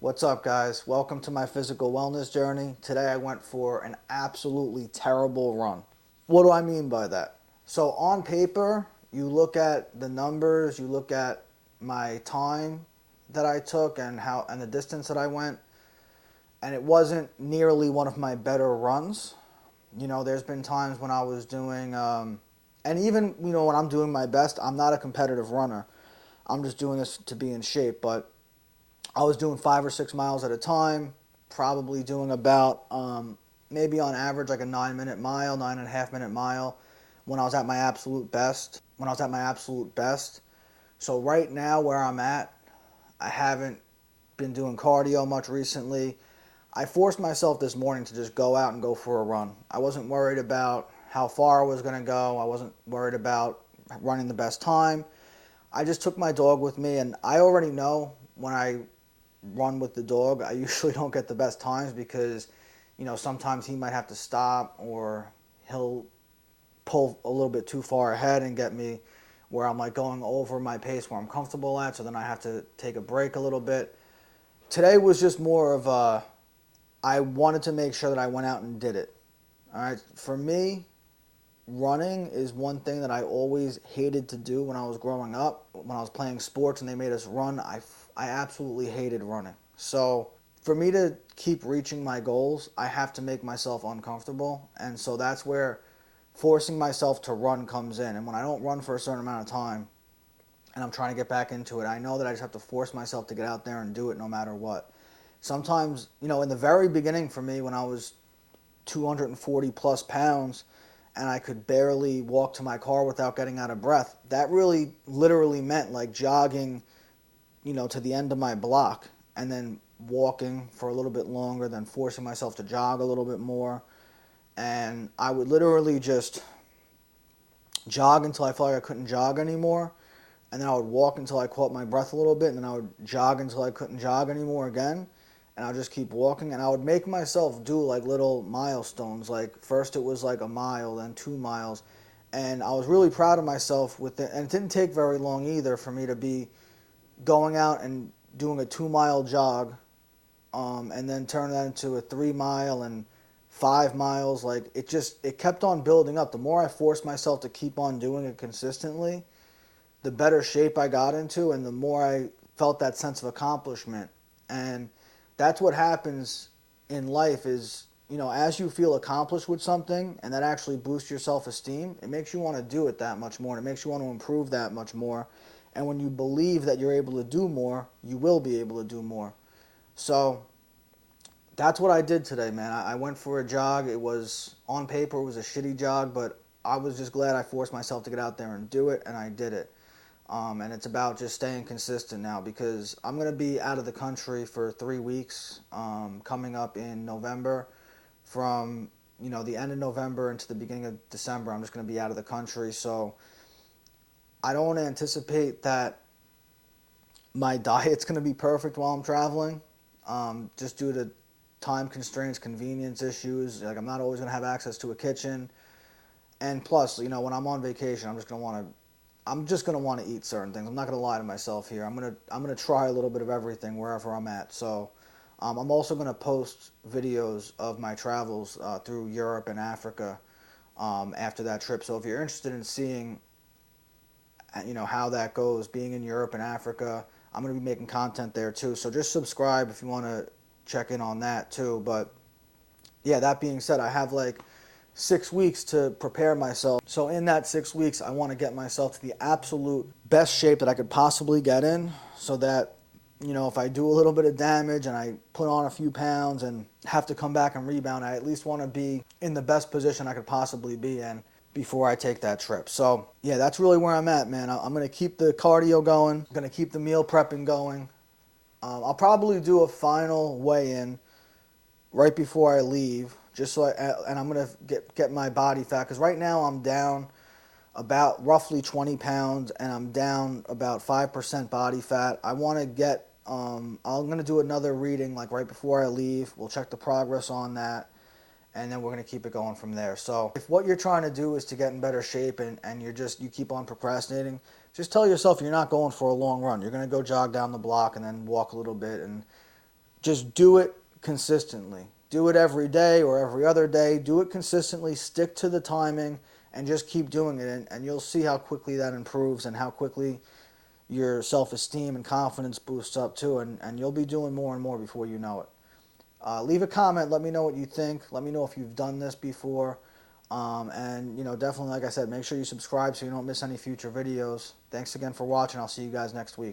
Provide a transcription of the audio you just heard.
What's up, guys? Welcome to my physical wellness journey. Today I went for an absolutely terrible run. What do I mean by that? So on paper, you look at the numbers, you look at my time that I took and the distance that I went, and it wasn't nearly one of my better runs. There's been times when I was doing and even, when I'm doing my best, I'm not a competitive runner. I'm just doing this to be in shape, but I was doing 5 or 6 miles at a time, probably doing about maybe on average like a 9 minute mile, 9.5 minute mile when I was at my absolute best. So right now where I'm at, I haven't been doing cardio much recently. I forced myself this morning to just go out and go for a run. I wasn't worried about how far I was going to go. I wasn't worried about running the best time. I just took my dog with me, and I already know when I run with the dog, I usually don't get the best times because, sometimes he might have to stop or he'll pull a little bit too far ahead and get me where I'm like going over my pace where I'm comfortable at. So then I have to take a break a little bit. Today was just more of I wanted to make sure that I went out and did it. All right. For me, running is one thing that I always hated to do when I was growing up. When I was playing sports and they made us run, I absolutely hated running. So for me to keep reaching my goals, I have to make myself uncomfortable. And so that's where forcing myself to run comes in. And when I don't run for a certain amount of time and I'm trying to get back into it, I know that I just have to force myself to get out there and do it no matter what. Sometimes, in the very beginning for me, when I was 240 plus pounds and I could barely walk to my car without getting out of breath, that really literally meant like jogging, to the end of my block and then walking for a little bit longer, then forcing myself to jog a little bit more. And I would literally just jog until I felt like I couldn't jog anymore. And then I would walk until I caught my breath a little bit. And then I would jog until I couldn't jog anymore again. And I would just keep walking. And I would make myself do like little milestones. Like first it was like a mile, then 2 miles. And I was really proud of myself with it. And it didn't take very long either for me to be going out and doing a 2 mile jog, and then turn that into a 3 mile and 5 miles. Like it kept on building up. The more I forced myself to keep on doing it consistently, the better shape I got into, and the more I felt that sense of accomplishment. And that's what happens in life is, as you feel accomplished with something and that actually boosts your self-esteem, it makes you want to do it that much more, and it makes you want to improve that much more. And when you believe that you're able to do more, you will be able to do more. So that's what I did today, man. I went for a jog. It was, on paper, it was a shitty jog, but I was just glad I forced myself to get out there and do it, and I did it. And it's about just staying consistent now because I'm going to be out of the country for 3 weeks, coming up in November. From, the end of November into the beginning of December, I'm just going to be out of the country. So I don't anticipate that my diet's going to be perfect while I'm traveling, just due to time constraints, convenience issues. Like I'm not always going to have access to a kitchen. And plus, when I'm on vacation, I'm just gonna want to eat certain things. I'm not gonna lie to myself here. I'm gonna try a little bit of everything wherever I'm at. So, I'm also gonna post videos of my travels through Europe and Africa after that trip. So if you're interested in seeing, how that goes, being in Europe and Africa, I'm gonna be making content there too. So just subscribe if you want to check in on that too. But yeah, that being said, I have like 6 weeks to prepare myself. So in that 6 weeks, I want to get myself to the absolute best shape that I could possibly get in so that, if I do a little bit of damage and I put on a few pounds and have to come back and rebound, I at least want to be in the best position I could possibly be in before I take that trip. So yeah, that's really where I'm at, man. I'm going to keep the cardio going. I'm going to keep the meal prepping going. I'll probably do a final weigh-in right before I leave, just so and I'm gonna get my body fat, because right now I'm down about roughly 20 pounds and I'm down about 5% body fat. I want to get I'm gonna do another reading like right before I leave. We'll check the progress on that, and then we're gonna keep it going from there. So if what you're trying to do is to get in better shape and you keep on procrastinating, just tell yourself you're not going for a long run. You're gonna go jog down the block and then walk a little bit and just do it consistently. Do it every day or every other day. Do it consistently. Stick to the timing and just keep doing it. And you'll see how quickly that improves and how quickly your self-esteem and confidence boosts up too. And you'll be doing more and more before you know it. Leave a comment. Let me know what you think. Let me know if you've done this before. And, definitely, like I said, make sure you subscribe so you don't miss any future videos. Thanks again for watching. I'll see you guys next week.